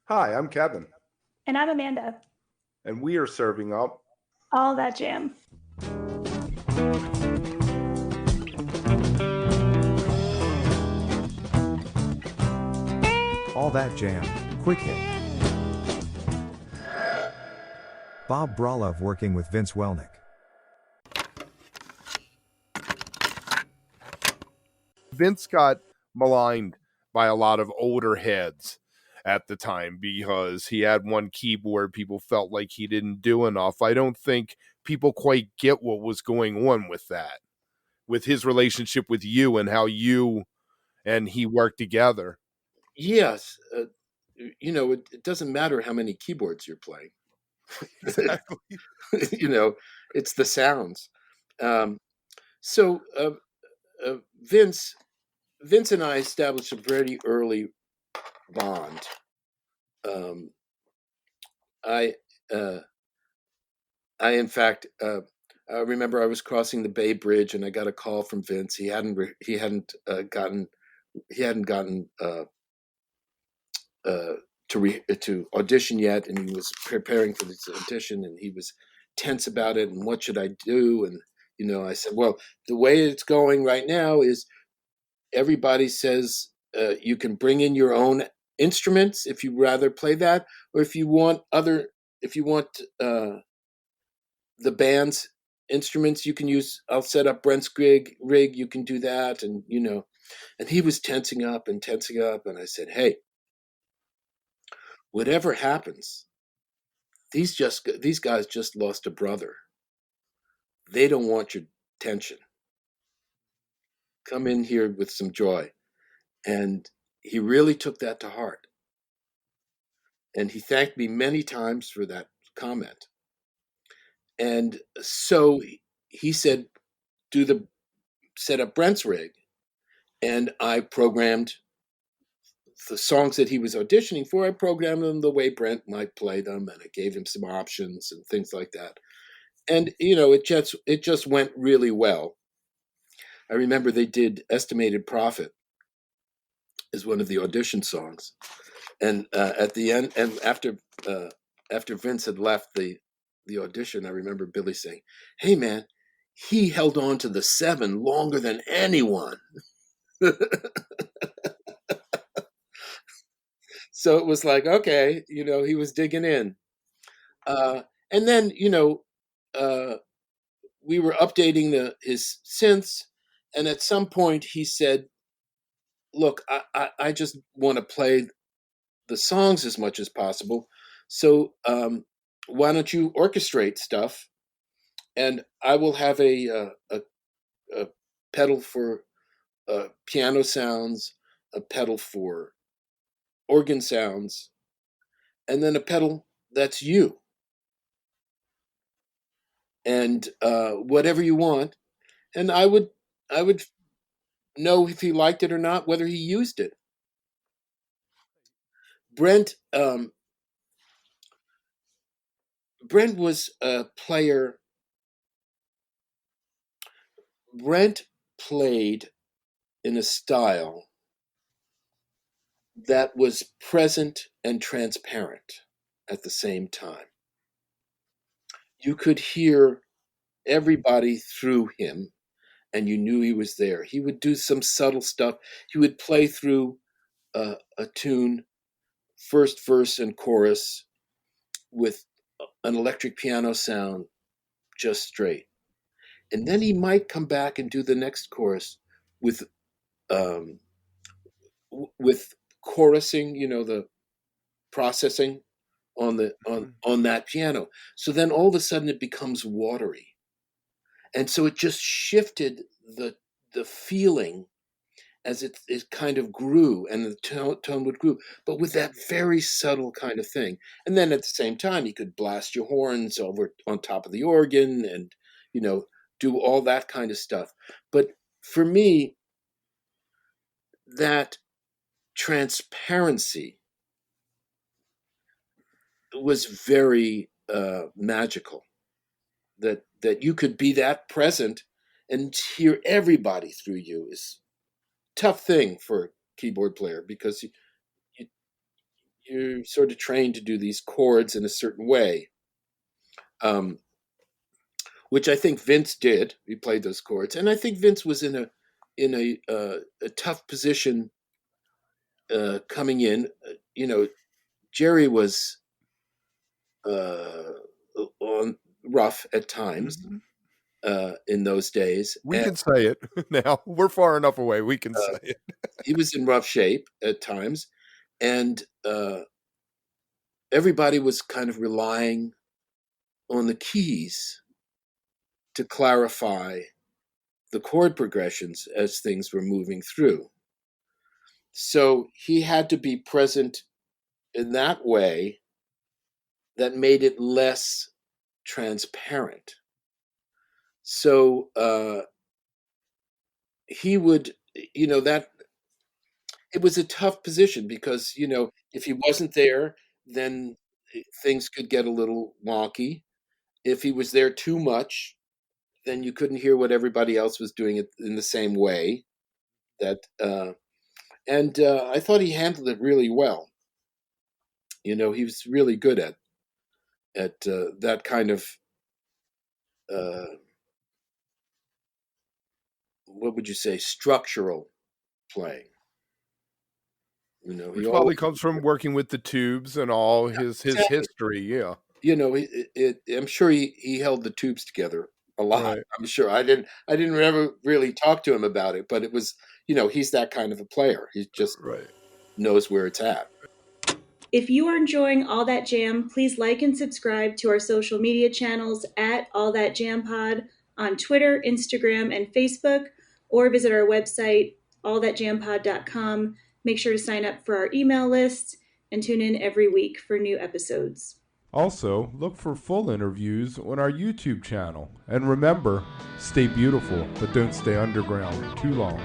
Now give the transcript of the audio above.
Hi, I'm Kevin, And I'm Amanda. and we are serving up All that jam. All That Jam, Quick Hit. Bob Bralove working with Vince Welnick. Vince got maligned by a lot of older heads at the time because he had one keyboard people felt like he didn't do enough. I don't think people quite get what was going on with that, with his relationship with you and how you and he worked together. Yes, it doesn't matter how many keyboards you're playing. Exactly. you know, it's the sounds. Um, so Vince and I established a very early bond. Um, I, uh, I in fact, I remember I was crossing the Bay Bridge and I got a call from Vince. He hadn't gotten uh, to audition yet, and he was preparing for this audition, and he was tense about it. And what should I do? And I said, well, the way it's going right now is everybody says you can bring in your own instruments if you rather play that, or if you want the band's instruments, you can use. I'll set up Brent's rig. You can do that, and And he was tensing up and tensing up, and I said, hey, whatever happens, these guys just lost a brother. They don't want your tension. Come in here with some joy. And he really took that to heart. And he thanked me many times for that comment. And so he said, set up Brent's rig. And I programmed the songs that he was auditioning for. I programmed them the way Brent might play them. And I gave him some options and things like that. And it just went really well. I remember they did Estimated Profit as one of the audition songs, and at the end, and after Vince had left the audition, I remember Billy saying, "Hey man, he held on to the 7 longer than anyone." So it was like, okay, he was digging in. And then uh, we were updating his synths, and at some point he said, "Look, I just want to play the songs as much as possible. So why don't you orchestrate stuff, and I will have a pedal for piano sounds, a pedal for organ sounds, and then a pedal that's you, and whatever you want." And I would know if he liked it or not, whether he used it. Brent Brent was a player. Brent played in a style that was present and transparent at the same time. You could hear everybody through him, and you knew he was there. He would do some subtle stuff. He would play through a tune, first verse and chorus, with an electric piano sound just straight. And then he might come back and do the next chorus with um, with chorusing, the processing on that piano. So then all of a sudden it becomes watery, and so it just shifted the feeling as it kind of grew, and the tone would grow, but with that very subtle kind of thing. And then at the same time, you could blast your horns over on top of the organ, and you know do all that kind of stuff. But for me, that transparency was very magical. That you could be that present and hear everybody through you is tough thing for a keyboard player, because you're sort of trained to do these chords in a certain way, which I think Vince did. He played those chords, and I think Vince was in a tough position coming in. Jerry was on rough at times in those days. We can say it now. We're far enough away. We can say it. He was in rough shape at times, and everybody was kind of relying on the keys to clarify the chord progressions as things were moving through. So he had to be present in that way that made it less transparent. So he would, that it was a tough position because, if he wasn't there, then things could get a little wonky. If he was there too much, then you couldn't hear what everybody else was doing it in the same way. And I thought he handled it really well. He was really good at that kind of what would you say, structural playing. Which probably comes from working with the tubes and all his history. Yeah. I'm sure he held the tubes together a lot. Right. I'm sure I didn't ever really talk to him about it, but it was, he's that kind of a player. He just knows where it's at. If you are enjoying All That Jam, please like and subscribe to our social media channels at All That Jam Pod on Twitter, Instagram, and Facebook, or visit our website, allthatjampod.com. Make sure to sign up for our email list and tune in every week for new episodes. Also, look for full interviews on our YouTube channel. And remember, stay beautiful, but don't stay underground too long.